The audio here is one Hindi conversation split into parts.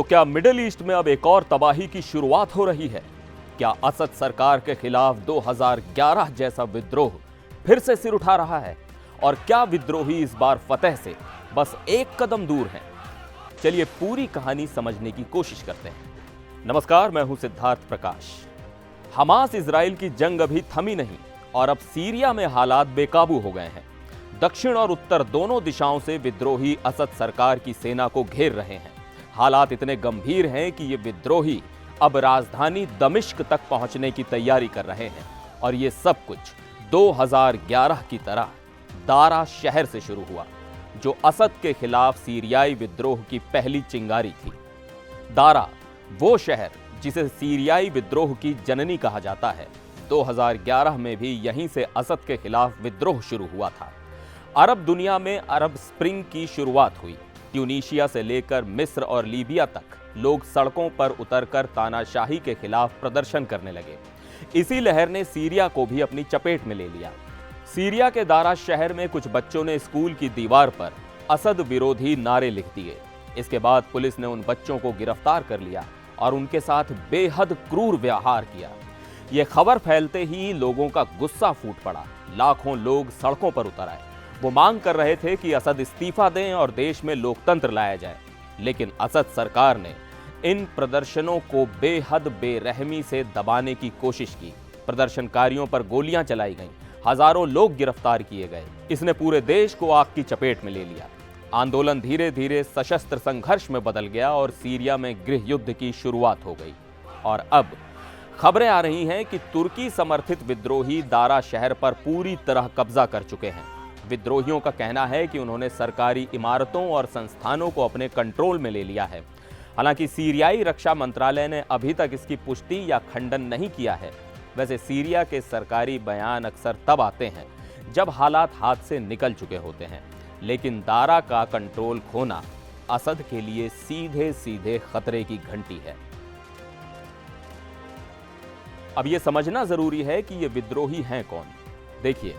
तो क्या मिडिल ईस्ट में अब एक और तबाही की शुरुआत हो रही है? क्या असद सरकार के खिलाफ 2011 जैसा विद्रोह फिर से सिर उठा रहा है? और क्या विद्रोही इस बार फतेह से बस एक कदम दूर हैं? चलिए पूरी कहानी समझने की कोशिश करते हैं। नमस्कार, मैं हूं सिद्धार्थ प्रकाश। हमास इजराइल की जंग अभी थमी नहीं और अब सीरिया में हालात बेकाबू हो गए हैं। दक्षिण और उत्तर दोनों दिशाओं से विद्रोही असद सरकार की सेना को घेर रहे हैं। हालात इतने गंभीर हैं कि ये विद्रोही अब राजधानी दमिश्क तक पहुंचने की तैयारी कर रहे हैं। और ये सब कुछ 2011 की तरह दारा शहर से शुरू हुआ, जो असद के खिलाफ सीरियाई विद्रोह की पहली चिंगारी थी। दारा, वो शहर जिसे सीरियाई विद्रोह की जननी कहा जाता है, 2011 में भी यहीं से असद के खिलाफ विद्रोह शुरू हुआ था। अरब दुनिया में अरब स्प्रिंग की शुरुआत हुई। ट्यूनीशिया से लेकर मिस्र और लीबिया तक लोग सड़कों पर उतरकर तानाशाही के खिलाफ प्रदर्शन करने लगे। इसी लहर ने सीरिया को भी अपनी चपेट में ले लिया। सीरिया के दारा शहर में कुछ बच्चों ने स्कूल की दीवार पर असद विरोधी नारे लिख दिए। इसके बाद पुलिस ने उन बच्चों को गिरफ्तार कर लिया और उनके साथ बेहद क्रूर व्यवहार किया। यह खबर फैलते ही लोगों का गुस्सा फूट पड़ा। लाखों लोग सड़कों पर उतर आए। वो मांग कर रहे थे कि असद इस्तीफा दें और देश में लोकतंत्र लाया जाए। लेकिन असद सरकार ने इन प्रदर्शनों को बेहद बेरहमी से दबाने की कोशिश की। प्रदर्शनकारियों पर गोलियां चलाई गईं, हजारों लोग गिरफ्तार किए गए। इसने पूरे देश को आग की चपेट में ले लिया। आंदोलन धीरे धीरे सशस्त्र संघर्ष में बदल गया और सीरिया में गृह युद्ध की शुरुआत हो गई। और अब खबरें आ रही हैं कि तुर्की समर्थित विद्रोही दारा शहर पर पूरी तरह कब्जा कर चुके हैं। विद्रोहियों का कहना है कि उन्होंने सरकारी इमारतों और संस्थानों को अपने कंट्रोल में ले लिया है। हालांकि सीरियाई रक्षा मंत्रालय ने अभी तक इसकी पुष्टि या खंडन नहीं किया है। वैसे सीरिया के सरकारी बयान अक्सर तब आते हैं जब हालात हाथ से निकल चुके होते हैं। लेकिन दारा का कंट्रोल खोना असद के लिए सीधे सीधे खतरे की घंटी है। अब यह समझना जरूरी है कि ये विद्रोही हैं कौन। देखिए,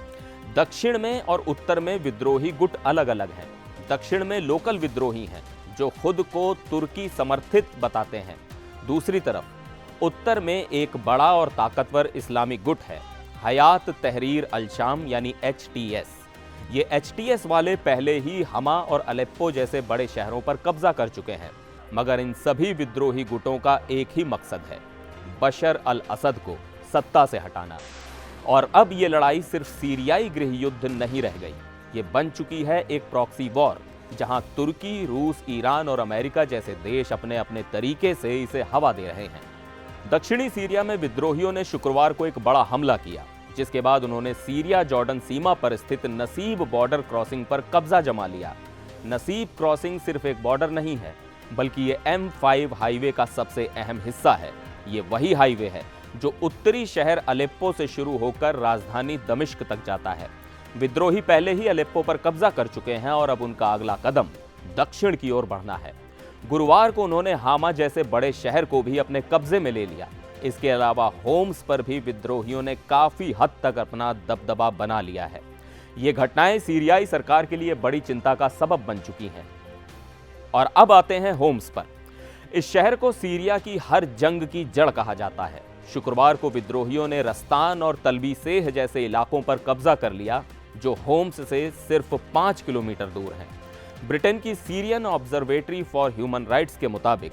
दक्षिण में और उत्तर में विद्रोही गुट अलग अलग हैं। दक्षिण में लोकल विद्रोही हैं जो खुद को तुर्की समर्थित बताते हैं। दूसरी तरफ उत्तर में एक बड़ा और ताकतवर इस्लामी गुट है, हयात तहरीर अल शाम यानी HTS। ये HTS वाले पहले ही हमा और अलेप्पो जैसे बड़े शहरों पर कब्जा कर चुके हैं। मगर इन सभी विद्रोही गुटों का एक ही मकसद है, बशर अल असद को सत्ता से हटाना। और अब ये लड़ाई सिर्फ सीरियाई गृह युद्ध नहीं रह गई, ये बन चुकी है एक प्रॉक्सी वॉर, जहां तुर्की, रूस, ईरान और अमेरिका जैसे देश अपने अपने तरीके से इसे हवा दे रहे हैं। दक्षिणी सीरिया में विद्रोहियों ने शुक्रवार को एक बड़ा हमला किया, जिसके बाद उन्होंने सीरिया जॉर्डन सीमा पर स्थित नसीब बॉर्डर क्रॉसिंग पर कब्जा जमा लिया। नसीब क्रॉसिंग सिर्फ एक बॉर्डर नहीं है, बल्कि ये M5 हाईवे का सबसे अहम हिस्सा है। ये वही हाईवे है जो उत्तरी शहर अलेप्पो से शुरू होकर राजधानी दमिश्क तक जाता है। विद्रोही पहले ही अलेप्पो पर कब्जा कर चुके हैं और अब उनका अगला कदम दक्षिण की ओर बढ़ना है। गुरुवार को उन्होंने हामा जैसे बड़े शहर को भी अपने कब्जे में ले लिया। इसके अलावा होम्स पर भी विद्रोहियों ने काफी हद तक अपना दबदबा बना लिया है। ये घटनाएं सीरियाई सरकार के लिए बड़ी चिंता का सबब बन चुकी हैं। और अब आते हैं होम्स पर। इस शहर को सीरिया की हर जंग की जड़ कहा जाता है। शुक्रवार को विद्रोहियों ने रस्तान और तलबीसेह जैसे इलाकों पर कब्जा कर लिया, जो होम्स से सिर्फ 5 किलोमीटर दूर हैं। ब्रिटेन की Syrian observatory for human rights के मुताबिक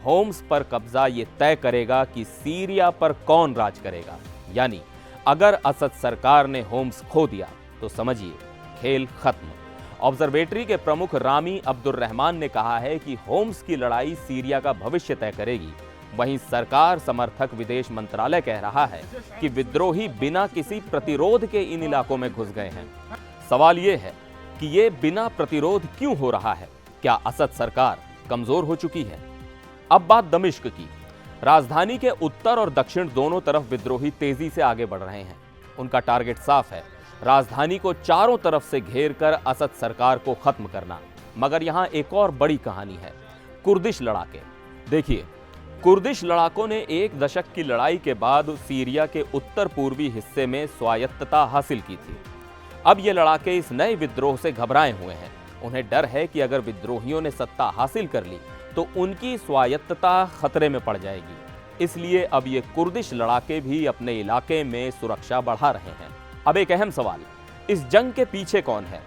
होम्स पर कब्जा ये तय करेगा कि सीरिया पर कौन राज करेगा। यानी अगर असद सरकार ने होम्स खो दिया तो समझिए खेल खत्म। ऑब्जर्वेटरी के प्रमुख रामी अब्दुर्रहमान ने कहा है कि होम्स की लड़ाई सीरिया का भविष्य तय करेगी। वहीं सरकार समर्थक विदेश मंत्रालय कह रहा है कि विद्रोही बिना किसी प्रतिरोध के इन इलाकों में घुस गए हैं। सवाल यह है कि ये बिना प्रतिरोध क्यों हो रहा है? क्या असद सरकार कमजोर हो चुकी है? अब बात दमिश्क की। राजधानी के उत्तर और दक्षिण दोनों तरफ विद्रोही तेजी से आगे बढ़ रहे हैं। उनका टारगेट साफ है, राजधानी को चारों तरफ से घेर कर असद सरकार को खत्म करना। मगर यहां एक और बड़ी कहानी है, कुर्दिश लड़ाके। देखिए, कुर्दिश लड़ाकों ने 1 दशक की लड़ाई के बाद सीरिया के उत्तर पूर्वी हिस्से में स्वायत्तता हासिल की थी। अब ये लड़ाके इस नए विद्रोह से घबराए हुए हैं। उन्हें डर है कि अगर विद्रोहियों ने सत्ता हासिल कर ली तो उनकी स्वायत्तता खतरे में पड़ जाएगी। इसलिए अब ये कुर्दिश लड़ाके भी अपने इलाके में सुरक्षा बढ़ा रहे हैं। अब एक अहम सवाल, इस जंग के पीछे कौन है?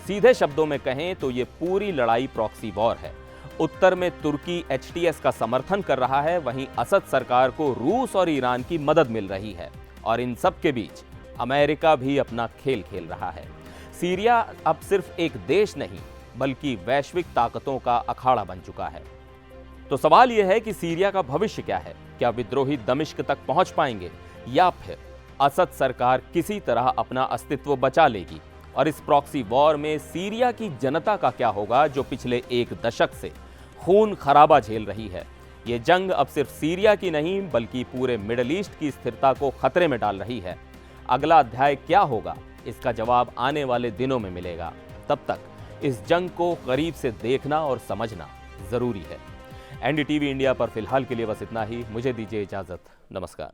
सीधे शब्दों में कहें तो ये पूरी लड़ाई प्रॉक्सी वॉर है। उत्तर में तुर्की HTS का समर्थन कर रहा है, वहीं असद सरकार को रूस और ईरान की मदद मिल रही है, और इन सब के बीच अमेरिका भी अपना खेल खेल रहा है। सीरिया अब सिर्फ एक देश नहीं बल्कि वैश्विक ताकतों का अखाड़ा बन चुका है। तो सवाल यह है कि सीरिया का भविष्य क्या है? क्या विद्रोही दमिश्क तक पहुंच पाएंगे या फिर असद सरकार किसी तरह अपना अस्तित्व बचा लेगी? और इस प्रॉक्सी वॉर में सीरिया की जनता का क्या होगा जो पिछले एक दशक से खून खराबा झेल रही है? ये जंग अब सिर्फ सीरिया की नहीं बल्कि पूरे मिडिल ईस्ट की स्थिरता को खतरे में डाल रही है। अगला अध्याय क्या होगा, इसका जवाब आने वाले दिनों में मिलेगा। तब तक इस जंग को करीब से देखना और समझना जरूरी है। NDTV इंडिया पर फिलहाल के लिए बस इतना ही। मुझे दीजिए इजाजत। नमस्कार।